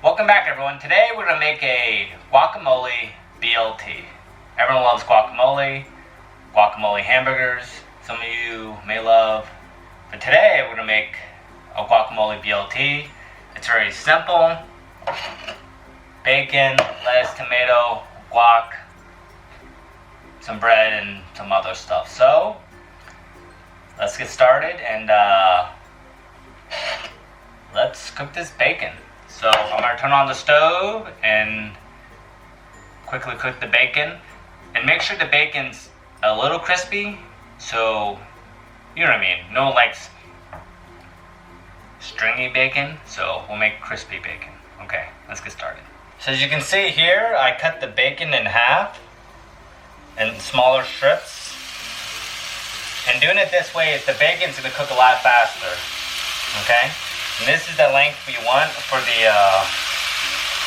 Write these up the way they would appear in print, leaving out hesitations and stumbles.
Welcome back, everyone. Today we're going to make a guacamole BLT. Everyone loves guacamole hamburgers, some of you may love. But today we're going to make a guacamole BLT. It's very simple. Bacon, lettuce, tomato, guac, some bread, and some other stuff. So, let's get started and let's cook this bacon. So I'm going to turn on the stove and quickly cook the bacon. And make sure the bacon's a little crispy, so, you know what I mean, no like stringy bacon, so we'll make crispy bacon. Okay, let's get started. So as you can see here, I cut the bacon in half in smaller strips. And doing it this way is the bacon's going to cook a lot faster. Okay? And this is the length we want for the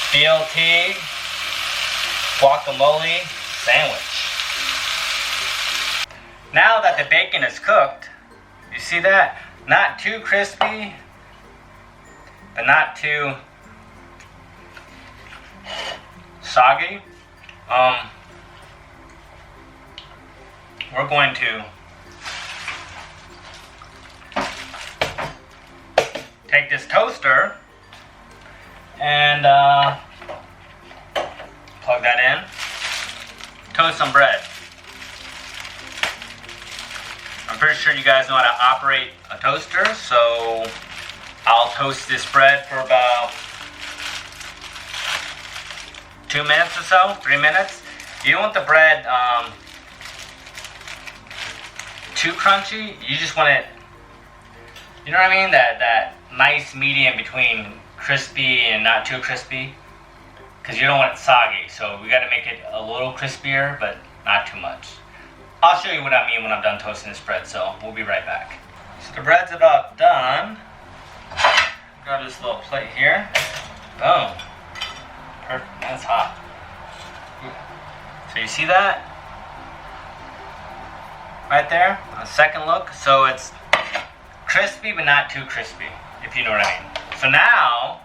BLT guacamole sandwich. Now that the bacon is cooked, you see that? Not too crispy, but not too soggy. We're going to take this toaster and plug that in. Toast some bread. I'm pretty sure you guys know how to operate a toaster, so I'll toast this bread for about 2 minutes or so, 3 minutes. You don't want the bread too crunchy. You just want it, you know what I mean? That nice medium between crispy and not too crispy, because you don't want it soggy. So we got to make it a little crispier, but not too much. I'll show you what I mean when I'm done toasting this bread, so we'll be right back. So the bread's about done. Grab this little plate here. Boom. Perfect. That's hot. So you see that? Right there? A second look. So it's crispy, but not too crispy, if you know what I mean. So now,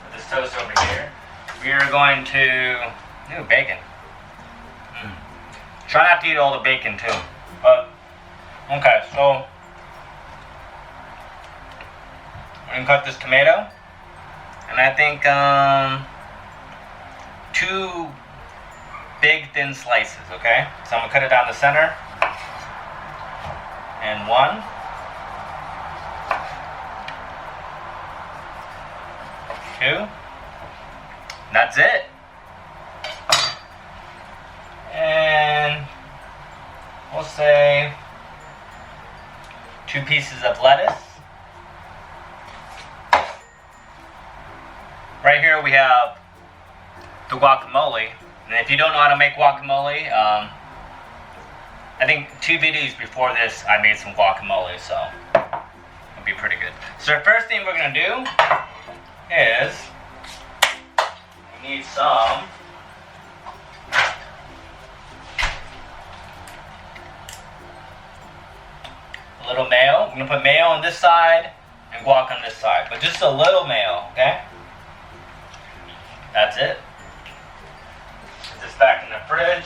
with this toast over here, we are going to, bacon. Try not to eat all the bacon too. But, okay, so, we're going to cut this tomato. And I think, 2 big thin slices, okay? So I'm going to cut it down the center. And 1. 2. That's it. And we'll say 2 pieces of lettuce. Right here we have the guacamole. And if you don't know how to make guacamole, I think 2 videos before this I made some guacamole, so it'll be pretty good. So the first thing we're going to do is we need some a little mayo. I'm going to put mayo on this side and guac on this side, but just a little mayo, okay? That's it. Put this back in the fridge.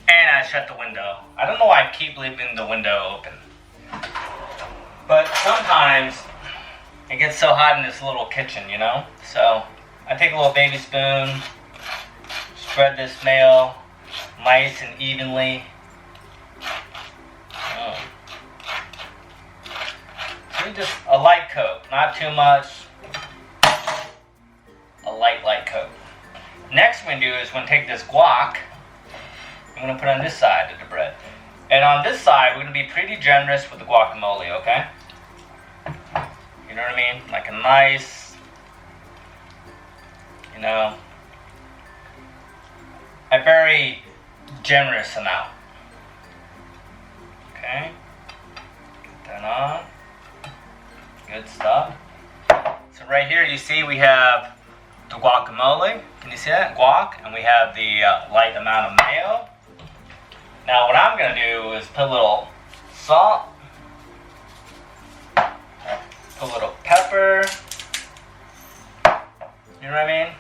And I shut the window. I don't know why I keep leaving the window open. But sometimes it gets so hot in this little kitchen, you know? So I take a little baby spoon, spread this mayo nice and evenly. Just a light coat, not too much. A light coat. Next we're going to do is we're going to take this guac. I'm going to put it on this side of the bread. And on this side, we're going to be pretty generous with the guacamole, okay? You know what I mean? Like a nice, a very generous amount. Okay? Get that on. Good stuff. So right here you see we have the guacamole. Can you see that? Guac. And we have the light amount of mayo. I'm gonna do is put a little salt, put a little pepper, you know what I mean?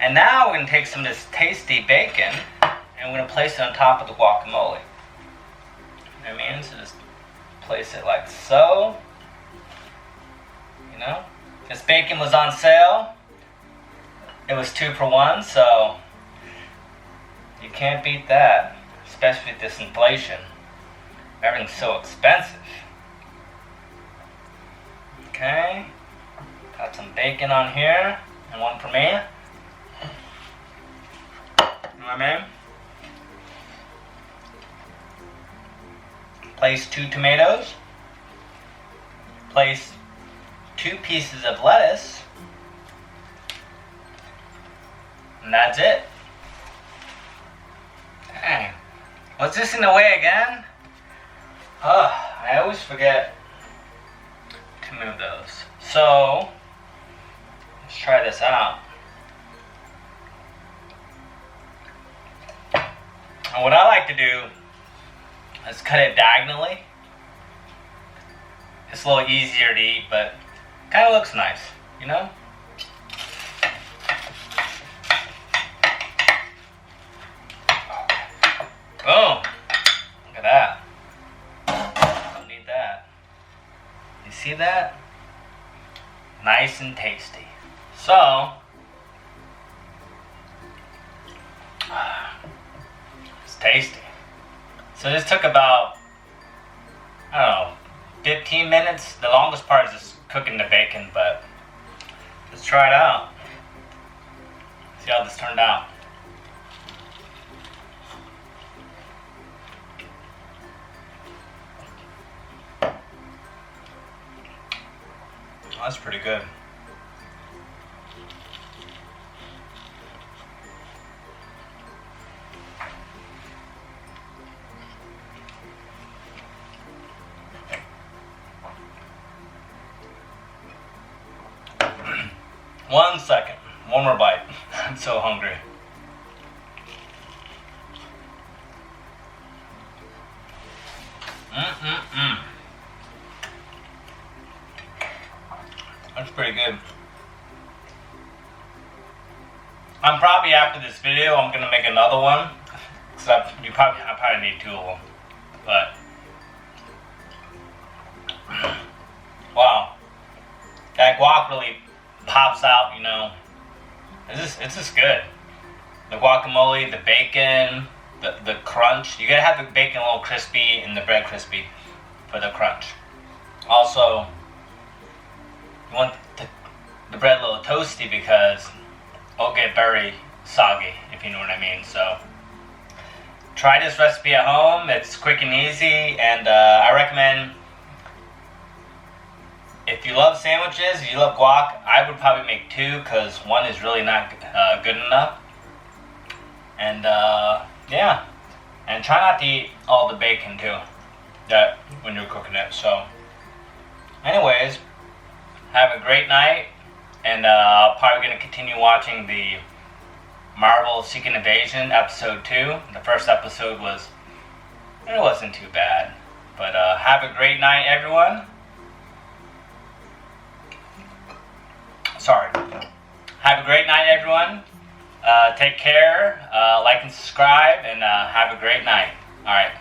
And now we're gonna take some of this tasty bacon and we're gonna place it on top of the guacamole. You know what I mean? So just place it like so. You know? This bacon was on sale. It was 2 for 1, so you can't beat that. Especially with this inflation. Everything's so expensive. Okay. Got some bacon on here. And one for me. You know what I mean? Place 2 tomatoes. Place 2 pieces of lettuce. And that's it. Dang. Was this in the way again? I always forget to move those. So, let's try this out. And what I like to do is cut it diagonally. It's a little easier to eat, but kind of looks nice, you know? Boom! Look at that. Don't need that. You see that? Nice and tasty. So, it's tasty. So this took about, I don't know, 15 minutes. The longest part is just cooking the bacon, but let's try it out. See how this turned out. Oh, that's pretty good. One second. One more bite. I'm so hungry. That's pretty good. I'm probably, after this video, I'm gonna make another one. Cause I probably need 2 of them. But wow, that guac really pops out, you know. It's just good. The guacamole, the bacon, the crunch. You gotta have the bacon a little crispy and the bread crispy for the crunch. Also, you want the bread a little toasty because it'll get very soggy, if you know what I mean. So try this recipe at home. It's quick and easy, and I recommend, if you love sandwiches, if you love guac, I would probably make 2 because 1 is really not good enough. And yeah, and try not to eat all the bacon too, that when you're cooking it. So anyways, have a great night, and I'm probably going to continue watching the Marvel Secret Invasion episode 2. The first episode it wasn't too bad, but have a great night, everyone. Sorry. Have a great night, everyone. Take care, like and subscribe, and have a great night. Alright.